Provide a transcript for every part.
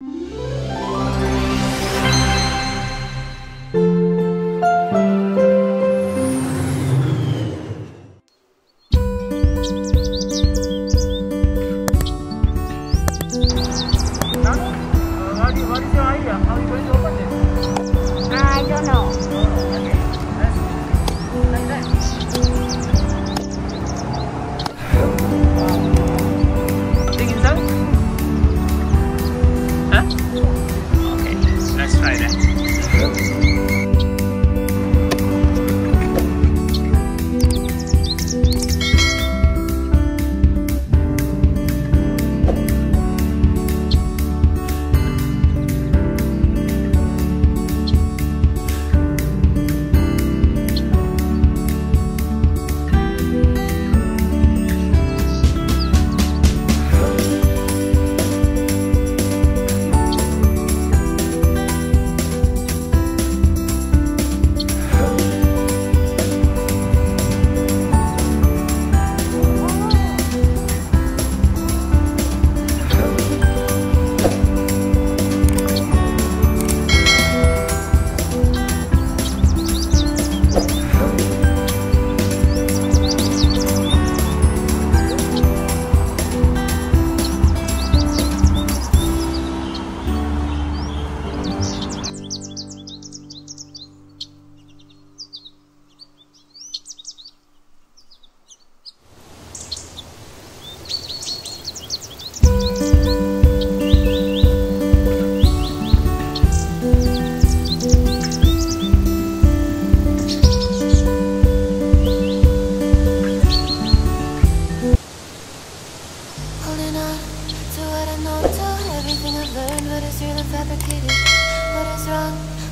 What is your idea? How are you going to open this? I don't know. Okay, let's like that. Dig inside? Huh? Okay, let's try that.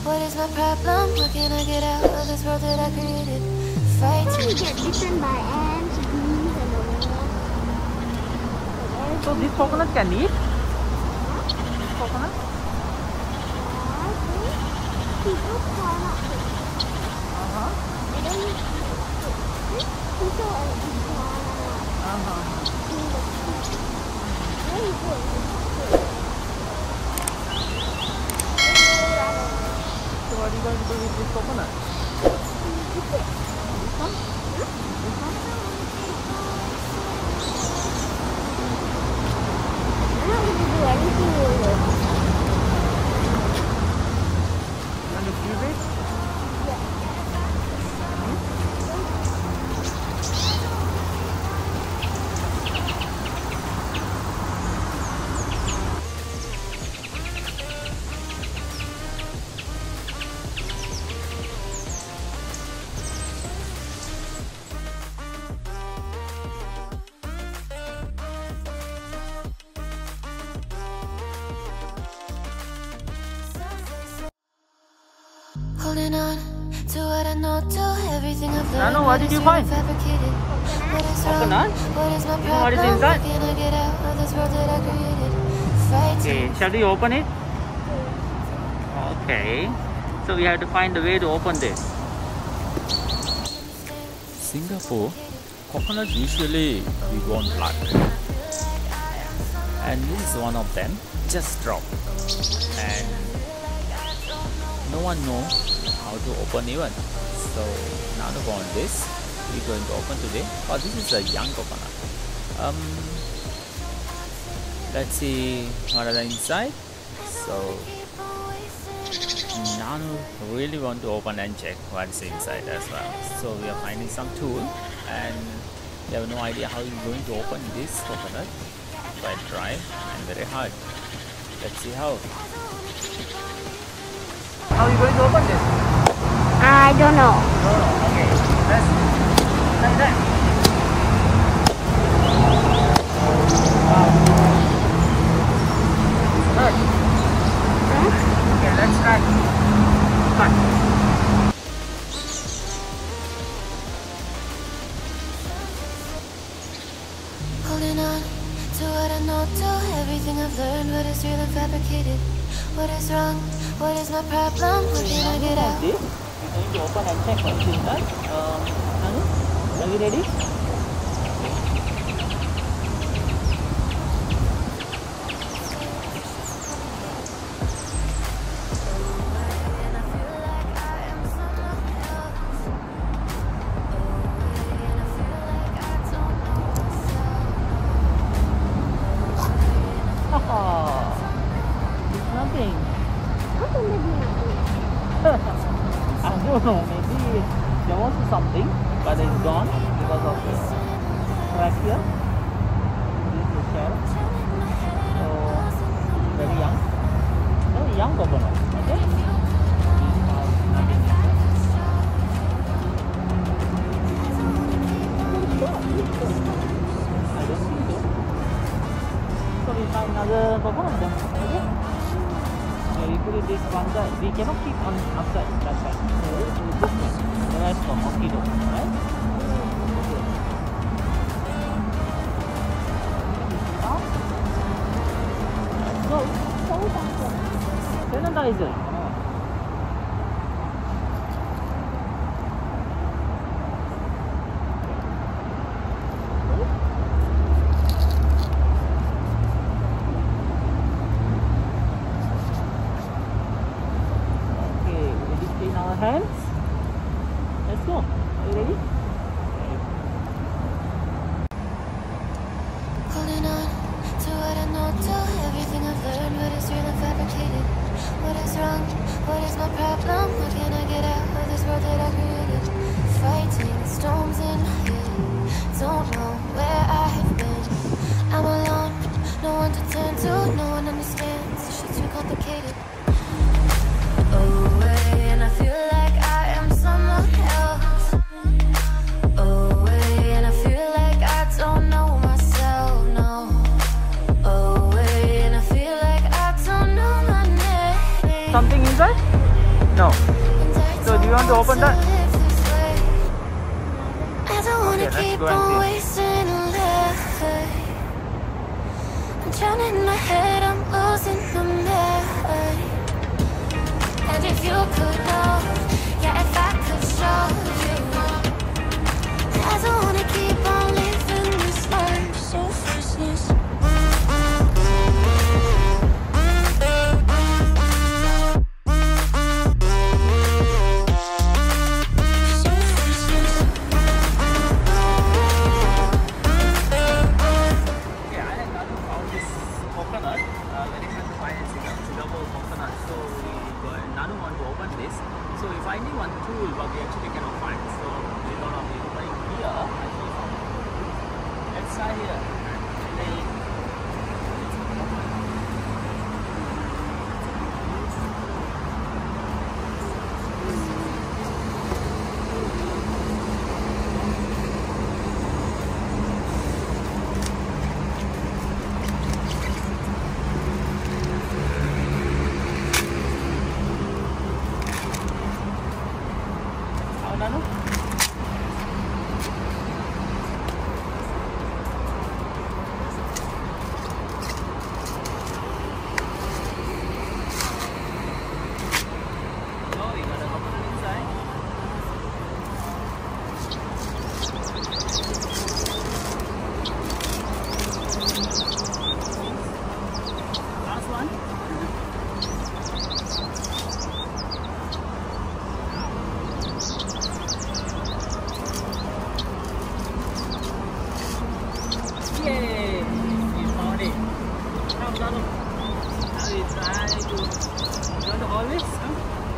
What is my problem? How can I get out of this world that I created? Fight. We get bitten by ants, bees, and all. So this coconut can eat? This coconut? People cannot. They don't eat people are very good. So what are you going to do with this coconut? This one? This one? I'm not going to do anything with it. You want to cube it? Holding on to what I know, to everything I've learned. Nanu, what did you find? Fabricated. What is wrong? Coconut? What is my You know what is problem? inside? How can I get out of this world that I created? Fight. Okay, shall we open it? Okay, so we have to find a way to open this. Singapore, coconut usually we won't pluck, and this is one of them. Just drop, and no one knows how to open even. So now to on this, we're going to open today. Oh, this is a young coconut. Let's see what are the inside. So Nanu really want to open and check what's inside as well. So we are finding some tool, and we have no idea how we're going to open this coconut. Quite dry and very hard. Let's see how. How are you going to open this? I don't know. Okay, let's like that. Good. Okay, let's try. Cut. Holding on to what I know, to everything I've learned. What is real and fabricated? What is wrong? What is my problem? How can I get out? This, we're going to open and check what's inside. Nanu, are you ready? I don't know, maybe there was something, but it's gone because of the crack here. This is shell. So, very young coconut. Okay? I don't think so. So we find another coconut then. Okay? So we put it this one side. We cannot keep on outside that side. So we put this one. The rest for mosquito, right? Sanitizer. Okay, ready to clean our hands? Let's go. Are you ready? Holding on to what I know, to everything I've learned, what is real and fabricated. What is wrong? What is my problem? How can I get out of this world that I created? Fighting storms in my head. Don't know where I have been. I'm alone, no one to turn to, no one understands. This shit's too complicated. Away, and I feel like I am someone else. Away, and I feel like I don't know myself, no. Away, and I feel like I don't know my name. Something inside? No. So do you want to open that? I don't wanna Okay, let's keep go and on see. wasting a life. I'm drowning in my head, I'm losing my mind. And if you could know, yeah, if I could show you, I don't wanna keep on living this life so faceless. Nanu want to open this, so we finding one tool but we actually cannot find, so we thought of opening here. Let's try here. Nanu?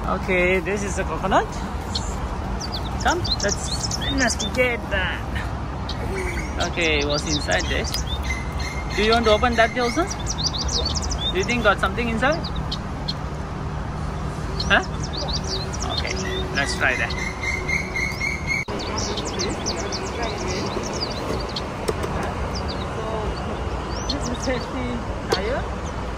Okay, this is the coconut. Come, let's investigate that. Okay, what's inside this? Do you want to open that also? Do you think got something inside? Huh? Okay, let's try that. So, this is safety tire.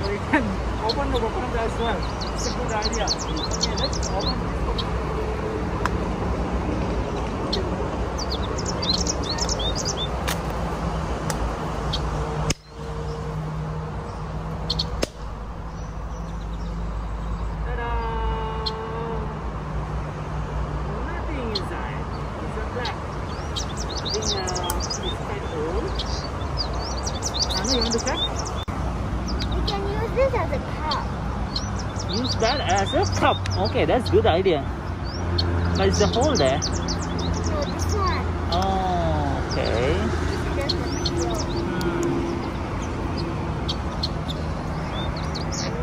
So we can open the coconut as well. It's a good idea. Okay, let's open this coconut. You want to check? We can use this as a cup. Use that as a cup. Okay, that's good idea. But it's a hole there. No, this one. Oh, okay. This is just a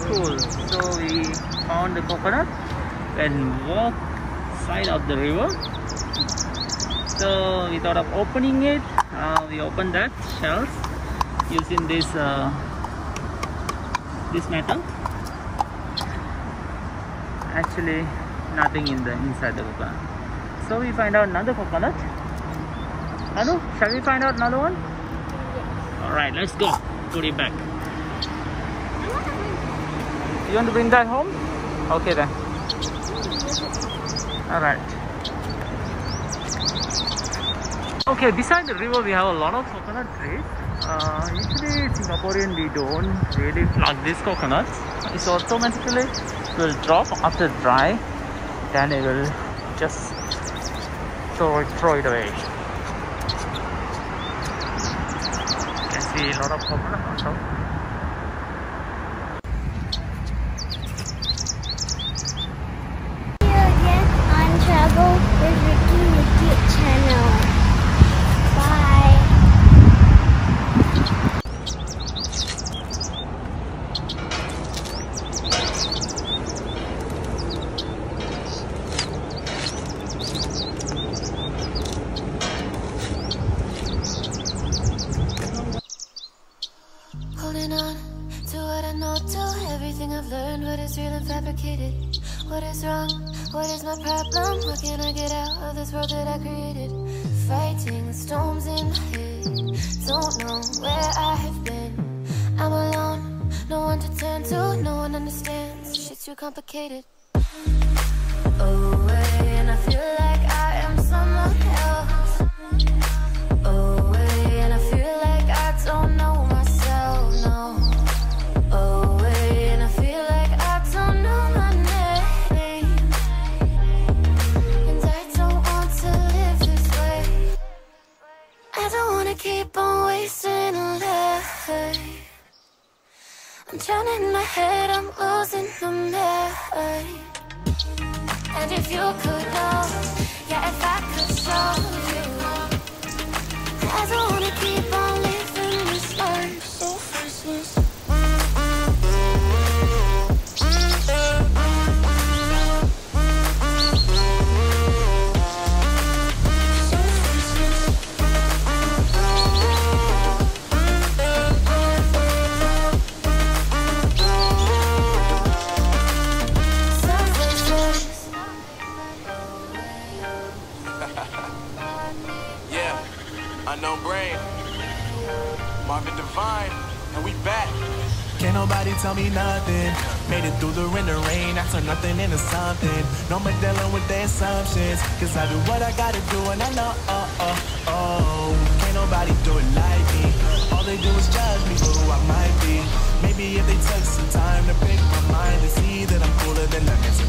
Cool. So we found the coconut. and walk side of the river. So we thought of opening it. We opened that shells using this metal. Actually, nothing in the inside the coconut. So we find out another coconut. Nanu, shall we find out another one? Alright, let's go. Put it back. You want to bring that home? Okay then. Alright. Okay, beside the river we have a lot of coconut trees. Usually Singaporean we don't really pluck these coconuts. It's automatically will drop after dry. Then it will just throw it away. You can see a lot of coconut also. See you again on Travel with Ricky YouTube channel. Bye. Holding on to what I know, to everything I've learned, what is real and fabricated, what is wrong, what is my problem, what can I get out of this world that I created, fighting storms in my head, don't know where I have been, I'm alone, no one to turn to, no one understands, shit's too complicated, away and I feel like I am someone else, away and I feel like I don't know myself, no. Away and I feel like I don't know my name, and I don't want to live this way. I don't want to keep on wasting a life. I'm drowning in my head, I'm losing my mind. And if you could know, yeah, if I could show you, I don't wanna keep on living this life so faceless. Unknown brain, Marvin Divine, and we back. Can't nobody tell me nothing. Made it through the wind and rain, I turn nothing into something. No more dealing with their assumptions, cause I do what I gotta do and I know, can't nobody do it like me. All they do is judge me for who I might be. Maybe if they took some time to pick my mind and see that I'm cooler than them, it's